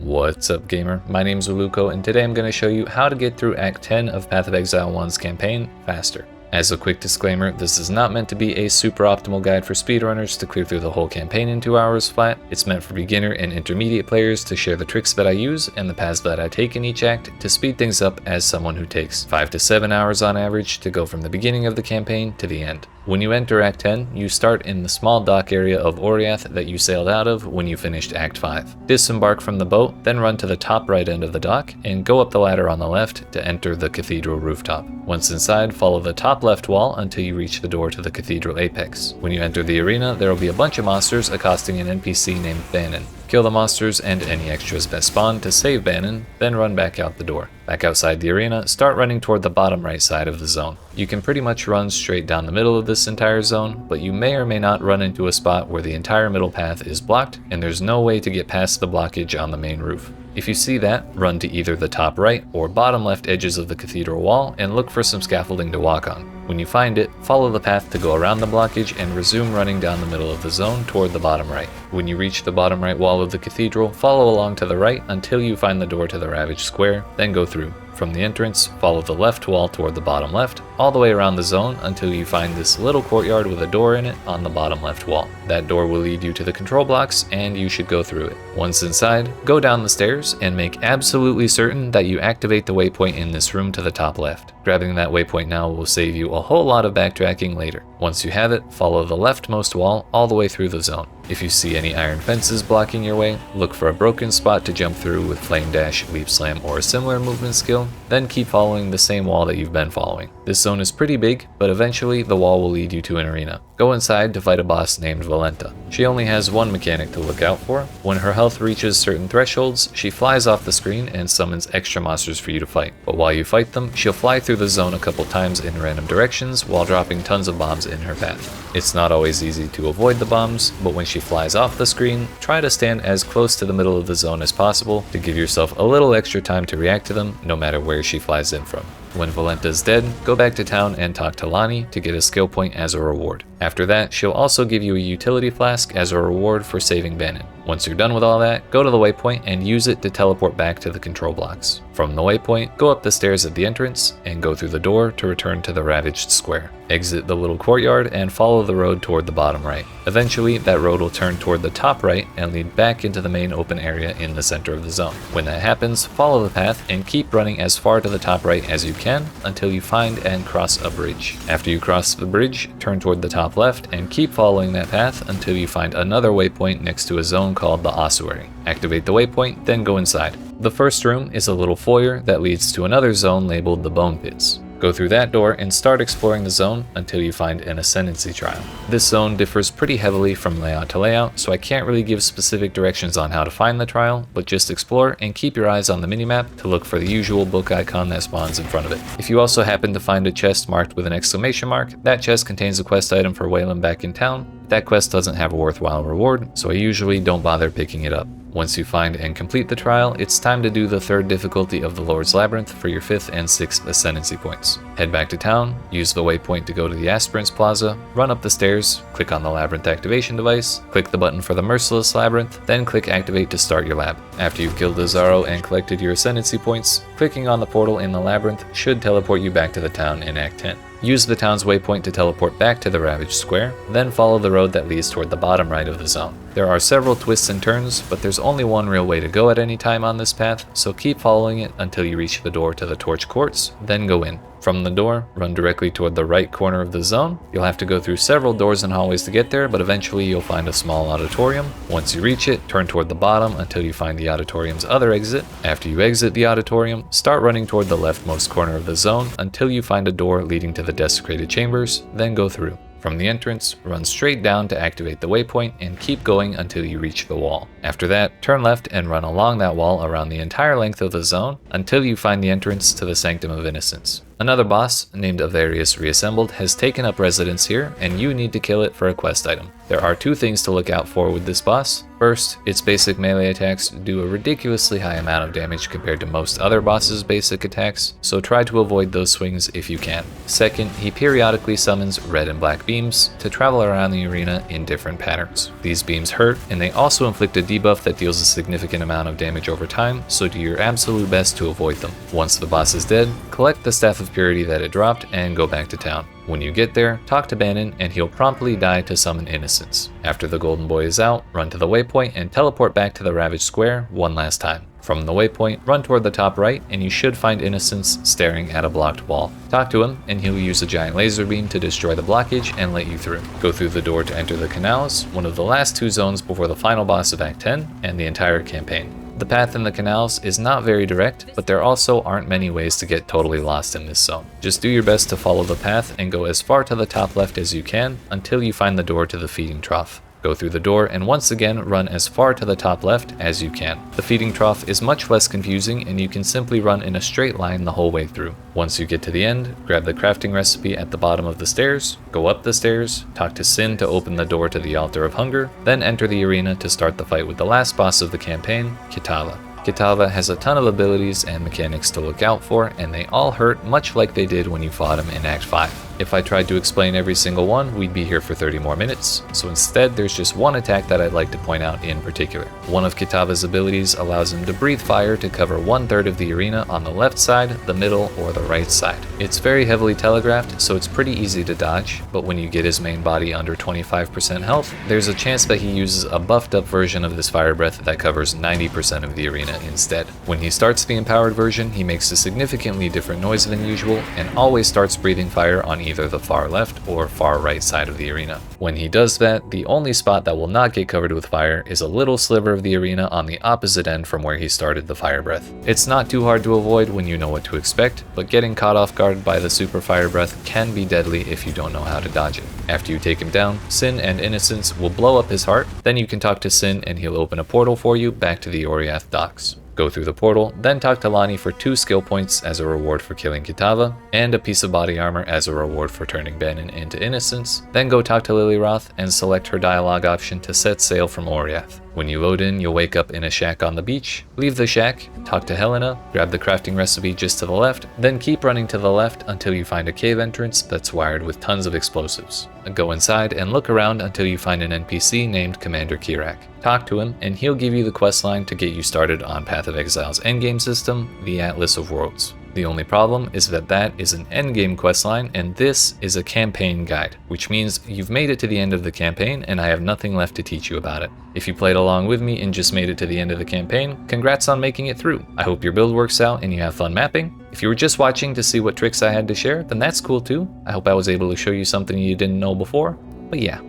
What's up, gamer? My name's Uluko, and today I'm going to show you how to get through Act 10 of Path of Exile 1's campaign faster. As a quick disclaimer, this is not meant to be a super optimal guide for speedrunners to clear through the whole campaign in 2 hours flat. It's meant for beginner and intermediate players to share the tricks that I use and the paths that I take in each act to speed things up as someone who takes 5 to 7 hours on average to go from the beginning of the campaign to the end. When you enter Act 10, you start in the small dock area of Oriath that you sailed out of when you finished Act 5. Disembark from the boat, then run to the top right end of the dock and go up the ladder on the left to enter the Cathedral Rooftop. Once inside, follow the top left wall until you reach the door to the Cathedral Apex. When you enter the arena, there will be a bunch of monsters accosting an NPC named Bannon. Kill the monsters and any extras that spawn to save Bannon, then run back out the door. Back outside the arena, start running toward the bottom right side of the zone. You can pretty much run straight down the middle of this entire zone, but you may or may not run into a spot where the entire middle path is blocked and there's no way to get past the blockage on the main roof. If you see that, run to either the top right or bottom left edges of the cathedral wall and look for some scaffolding to walk on. When you find it, follow the path to go around the blockage and resume running down the middle of the zone toward the bottom right. When you reach the bottom right wall of the cathedral, follow along to the right until you find the door to the Ravaged Square, then go through. From the entrance, follow the left wall toward the bottom left, all the way around the zone until you find this little courtyard with a door in it on the bottom left wall. That door will lead you to the control blocks and you should go through it. Once inside, go down the stairs and make absolutely certain that you activate the waypoint in this room to the top left. Grabbing that waypoint now will save you a whole lot of backtracking later. Once you have it, follow the leftmost wall all the way through the zone. If you see any iron fences blocking your way, look for a broken spot to jump through with Flame Dash, Leap Slam, or a similar movement skill, then keep following the same wall that you've been following. This zone is pretty big, but eventually the wall will lead you to an arena. Go inside to fight a boss named Vilenta. She only has one mechanic to look out for. When her health reaches certain thresholds, she flies off the screen and summons extra monsters for you to fight. But while you fight them, she'll fly through the zone a couple times in random directions while dropping tons of bombs in her path. It's not always easy to avoid the bombs, but when she flies off the screen, try to stand as close to the middle of the zone as possible to give yourself a little extra time to react to them, no matter where she flies in from. When Vilenta is dead, go back to town and talk to Lonnie to get a skill point as a reward. After that, she'll also give you a utility flask as a reward for saving Bannon. Once you're done with all that, go to the waypoint and use it to teleport back to the control blocks. From the waypoint, go up the stairs at the entrance and go through the door to return to the Ravaged Square. Exit the little courtyard and follow the road toward the bottom right. Eventually, that road will turn toward the top right and lead back into the main open area in the center of the zone. When that happens, follow the path and keep running as far to the top right as you can until you find and cross a bridge. After you cross the bridge, turn toward the top left and keep following that path until you find another waypoint next to a zone called the Ossuary. Activate the waypoint, then go inside. The first room is a little foyer that leads to another zone labeled the Bone Pits. Go through that door and start exploring the zone until you find an Ascendancy Trial. This zone differs pretty heavily from layout to layout, so I can't really give specific directions on how to find the trial, but just explore and keep your eyes on the minimap to look for the usual book icon that spawns in front of it. If you also happen to find a chest marked with an exclamation mark, that chest contains a quest item for Waylon back in town. That quest doesn't have a worthwhile reward, so I usually don't bother picking it up. Once you find and complete the trial, it's time to do the 3rd difficulty of the Lord's Labyrinth for your 5th and 6th Ascendancy points. Head back to town, use the waypoint to go to the Aspirants Plaza, run up the stairs, click on the Labyrinth activation device, click the button for the Merciless Labyrinth, then click Activate to start your lab. After you've killed the Zaro and collected your Ascendancy points, clicking on the portal in the Labyrinth should teleport you back to the town in Act 10. Use the town's waypoint to teleport back to the Ravaged Square, then follow the road that leads toward the bottom right of the zone. There are several twists and turns, but there's only one real way to go at any time on this path, so keep following it until you reach the door to the Torch Courts, then go in. From the door, run directly toward the right corner of the zone. You'll have to go through several doors and hallways to get there, but eventually you'll find a small auditorium. Once you reach it, turn toward the bottom until you find the auditorium's other exit. After you exit the auditorium, start running toward the leftmost corner of the zone until you find a door leading to the Desecrated Chambers, then go through. From the entrance, run straight down to activate the waypoint and keep going until you reach the wall. After that, turn left and run along that wall around the entire length of the zone until you find the entrance to the Sanctum of Innocence. Another boss, named Avarius Reassembled, has taken up residence here, and you need to kill it for a quest item. There are 2 things to look out for with this boss. First, its basic melee attacks do a ridiculously high amount of damage compared to most other bosses' basic attacks, so try to avoid those swings if you can. Second, he periodically summons red and black beams to travel around the arena in different patterns. These beams hurt, and they also inflict a debuff that deals a significant amount of damage over time, so do your absolute best to avoid them. Once the boss is dead, collect the Staff of Purity that it dropped and go back to town. When you get there, talk to Bannon and he'll promptly die to summon Innocence. After the Golden Boy is out, run to the waypoint and teleport back to the Ravaged Square one last time. From the waypoint, run toward the top right and you should find Innocence staring at a blocked wall. Talk to him and he'll use a giant laser beam to destroy the blockage and let you through. Go through the door to enter the Canals, one of the last 2 zones before the final boss of Act 10 and the entire campaign. The path in the Canals is not very direct, but there also aren't many ways to get totally lost in this zone. Just do your best to follow the path and go as far to the top left as you can until you find the door to the Feeding Trough. Go through the door and once again run as far to the top left as you can. The Feeding Trough is much less confusing and you can simply run in a straight line the whole way through. Once you get to the end, grab the crafting recipe at the bottom of the stairs, go up the stairs, talk to Sin to open the door to the Altar of Hunger, then enter the arena to start the fight with the last boss of the campaign, Kitava. Kitava has a ton of abilities and mechanics to look out for, and they all hurt much like they did when you fought him in Act 5. If I tried to explain every single one, we'd be here for 30 more minutes, so instead there's just one attack that I'd like to point out in particular. One of Kitava's abilities allows him to breathe fire to cover 1/3 of the arena on the left side, the middle, or the right side. It's very heavily telegraphed, so it's pretty easy to dodge, but when you get his main body under 25% health, there's a chance that he uses a buffed up version of this fire breath that covers 90% of the arena instead. When he starts the empowered version, he makes a significantly different noise than usual, and always starts breathing fire on either the far left or far right side of the arena. When he does that, the only spot that will not get covered with fire is a little sliver of the arena on the opposite end from where he started the fire breath. It's not too hard to avoid when you know what to expect, but getting caught off guard by the super fire breath can be deadly if you don't know how to dodge it. After you take him down, Sin and Innocence will blow up his heart, then you can talk to Sin and he'll open a portal for you back to the Oriath Docks. Go through the portal, then talk to Lonnie for 2 skill points as a reward for killing Kitava, and a piece of body armor as a reward for turning Bannon into Innocence. Then go talk to Lillyroth and select her dialogue option to set sail from Oriath. When you load in, you'll wake up in a shack on the beach, leave the shack, talk to Helena, grab the crafting recipe just to the left, then keep running to the left until you find a cave entrance that's wired with tons of explosives. Go inside and look around until you find an NPC named Commander Kirak. Talk to him and he'll give you the questline to get you started on Path of Exile's endgame system, the Atlas of Worlds. The only problem is that that is an endgame questline and this is a campaign guide, which means you've made it to the end of the campaign and I have nothing left to teach you about it. If you played along with me and just made it to the end of the campaign, congrats on making it through. I hope your build works out and you have fun mapping. If you were just watching to see what tricks I had to share, then that's cool too. I hope I was able to show you something you didn't know before. But yeah,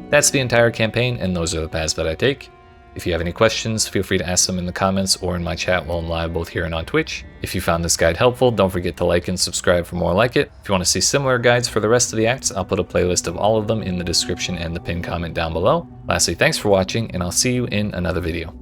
that's the entire campaign and those are the paths that I take. If you have any questions, feel free to ask them in the comments or in my chat while I'm live both here and on Twitch. If you found this guide helpful, don't forget to like and subscribe for more like it. If you want to see similar guides for the rest of the acts, I'll put a playlist of all of them in the description and the pinned comment down below. Lastly, thanks for watching, and I'll see you in another video.